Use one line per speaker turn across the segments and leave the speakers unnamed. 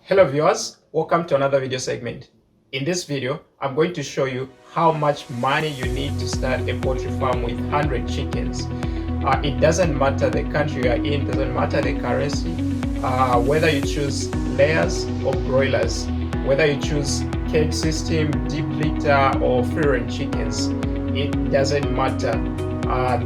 Hello viewers, welcome to another video segment. In this video, I'm going to show you how much money you need to start a poultry farm with 100 chickens. It doesn't matter the country you are in, doesn't matter the currency, whether you choose layers or broilers, whether you choose cage system, deep litter or free-range chickens, it doesn't matter.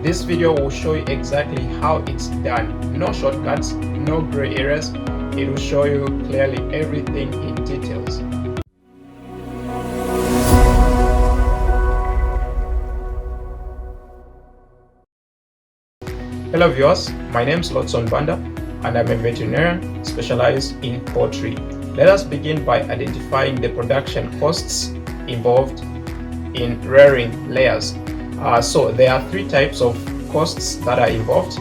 This video will show you exactly how it's done. No shortcuts, no gray areas. It will show you clearly everything in details. Hello viewers, my name is Lotson Banda and I'm a veterinarian specialized in poultry. Let us begin by identifying the production costs involved in rearing layers. So there are three types of costs that are involved,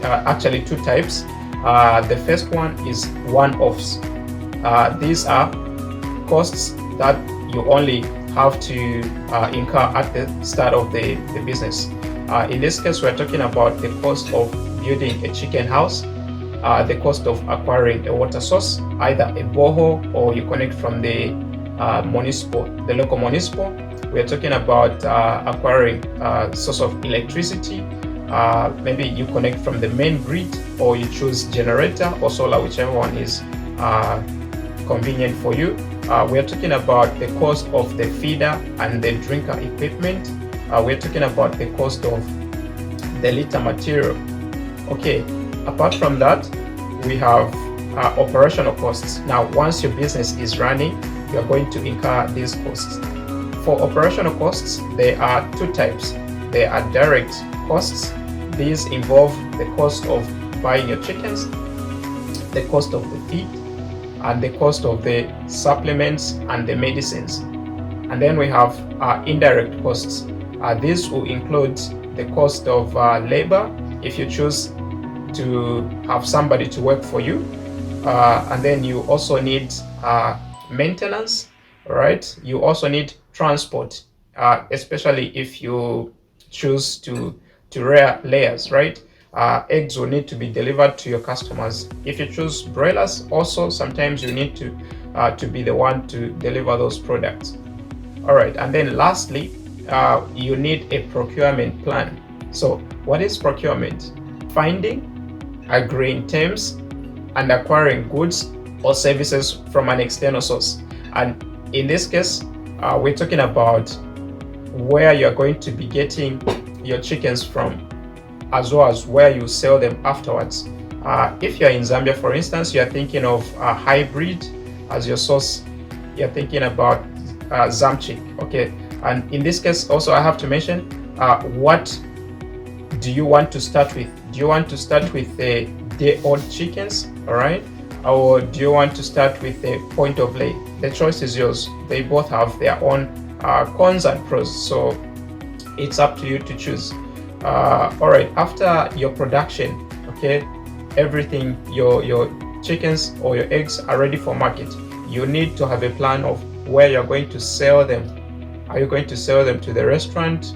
actually two types. The first one is one-offs. These are costs that you only have to incur at the start of the business. In this case, we're talking about the cost of building a chicken house, the cost of acquiring a water source, either a borehole or you connect from the local municipal. We're talking about acquiring a source of electricity. Maybe you connect from the main grid or you choose generator or solar, whichever one is convenient for you. We're talking about the cost of the feeder and the drinker equipment. We're talking about the cost of the litter material. Okay, apart from that, we have operational costs. Now, once your business is running, you are going to incur these costs. For operational costs, there are two types. There are direct costs. These involve the cost of buying your chickens, the cost of the feed, and the cost of the supplements and the medicines. And then we have indirect costs. These will include the cost of labor if you choose to have somebody to work for you. And then you also need maintenance, right? You also need transport, especially if you choose to rear layers, right? Eggs will need to be delivered to your customers. If you choose broilers, also sometimes you need to be the one to deliver those products. All right, and then lastly, you need a procurement plan. So what is procurement? Finding, agreeing terms, and acquiring goods or services from an external source. And in this case, we're talking about where you're going to be getting your chickens from, as well as where you sell them afterwards. If you're in Zambia, for instance, you're thinking of a hybrid as your source. You're thinking about Zamchick, okay? And in this case, also I have to mention, what do you want to start with? Do you want to start with the day-old chickens, all right? Or do you want to start with the point of lay? The choice is yours. They both have their own cons and pros, so it's up to you to choose. All right, after your production, okay, everything, your chickens or your eggs are ready for market. You need to have a plan of where you're going to sell them. Are you going to sell them to the restaurant?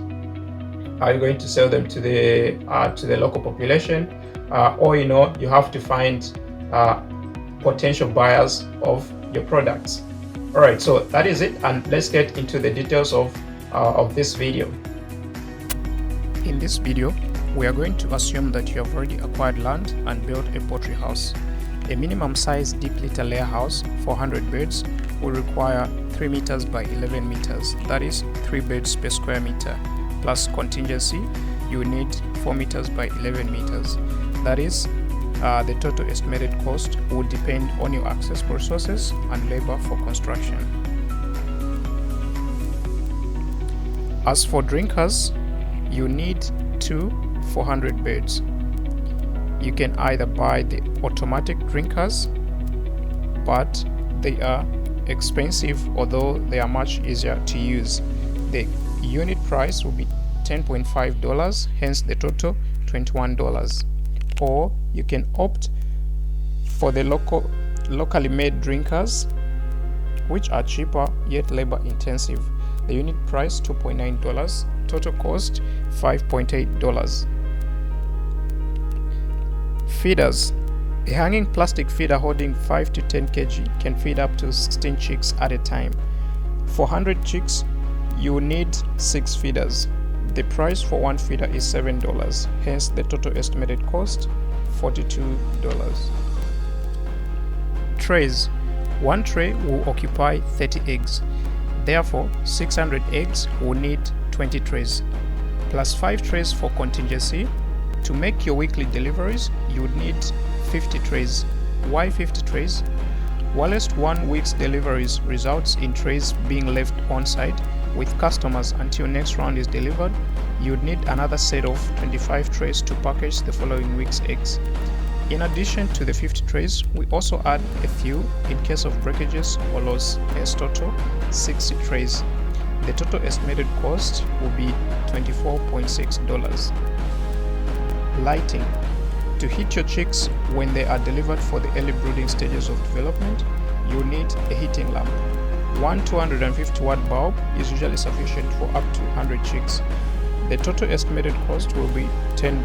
Are you going to sell them to the local population? Or you have to find potential buyers of your products. All right, so that is it, and let's get into the details of this video. In this video, we are going to assume that you have already acquired land and built a poultry house. A minimum size deep litter layer house for 100 birds will require 3 meters by 11 meters, that is 3 birds per square meter, plus contingency, you need 4 meters by 11 meters. That is, the total estimated cost will depend on your access to resources and labor for construction. As for drinkers, you need 2 400 birds. You can either buy the automatic drinkers, but they are expensive, although they are much easier to use. The unit price will be $10.5, hence the total $21. Or you can opt for the locally made drinkers, which are cheaper yet labor intensive. The unit price $2.9, total cost $5.8. Feeders. A hanging plastic feeder holding 5 to 10 kg can feed up to 16 chicks at a time. For 100 chicks, you will need 6 feeders. The price for one feeder is $7, hence the total estimated cost $42. Trays. One tray will occupy 30 eggs. Therefore, 600 eggs will need 20 trays, plus 5 trays for contingency. To make your weekly deliveries, you would need 50 trays. Why 50 trays? Whilst 1 week's deliveries results in trays being left on site with customers until next round is delivered, you would need another set of 25 trays to package the following week's eggs. In addition to the 50 trays, we also add a few in case of breakages or loss, hence total 60 trays. The total estimated cost will be $24.6. Lighting. To heat your chicks when they are delivered for the early brooding stages of development, you need a heating lamp. One 250 watt bulb is usually sufficient for up to 100 chicks. The total estimated cost will be $10.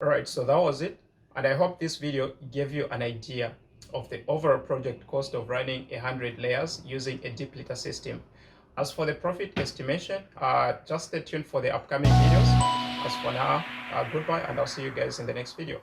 Alright, so that was it. And I hope this video gave you an idea of the overall project cost of running 100 layers using a deep litter system. As for the profit estimation, just stay tuned for the upcoming videos. As for now, goodbye, and I'll see you guys in the next video.